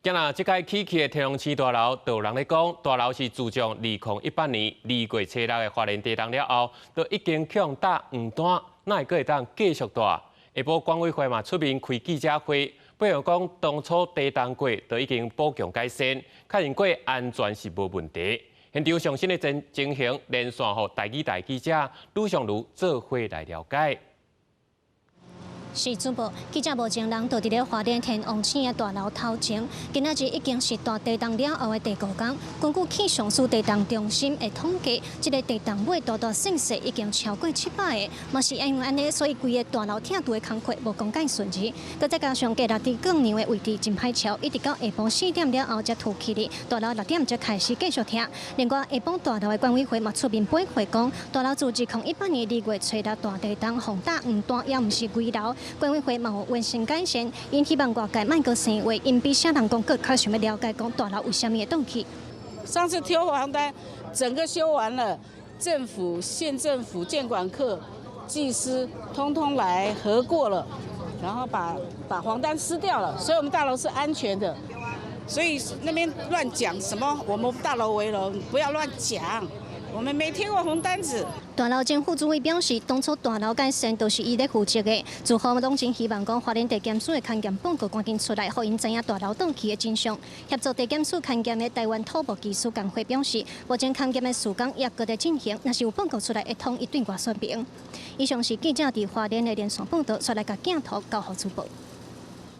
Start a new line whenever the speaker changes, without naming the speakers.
今仔即届起的天龙市大楼，就有人咧讲，大楼是自从2018年2月初6的法令地动了后，都已经向大黄单，哪会阁会当继续大？下晡管委会嘛出面开记者会，表扬讲当初地动过，都已经补强改善，确认过安全是无问题。现场上新的情形，连线互台语台记者吕尚如做伙来了解。
是主播记者无前人，就伫咧花莲天王星的大楼头前，今仔日已经是大地动了后的第5天。根据气象署地动中心的统计，这个地动尾大损失已经超过700个，嘛是因为安尼，所以规个大楼挺度的工课无讲介顺利。佮再加上隔6伫更牛的位置真歹瞧，一直到下晡4点了后才吐气哩。大楼6点才开始继续停。另外，下晡大楼的管委会嘛出面驳回讲，大楼自2018年2月初6大地动，洪大黄单，也毋是危楼。 管委会嘛有完成改善，因希望外界莫阁生话，因比啥人讲更较想要了解讲大楼为什么会动起。
上次挑黄单，整个修完了，政府、县政府、建管课、技师通通来核过了，然后把黄单撕掉了，所以我们大楼是安全的。所以那边乱讲什么我们大楼为荣，不要乱讲。 我们没贴过红单子。
大楼前副主委表示，当初大楼改善都是伊咧负责的。自后拢真希望讲，花莲地检署的勘验报告赶紧出来，互因知影大楼动起的真相。协助地检署勘验的台湾土木技术工会表示，目前勘验的施工也搁在进行，若是有报告出来，会统一对外说明。以上是记者伫花莲的连线报道，出来甲镜头交互主播。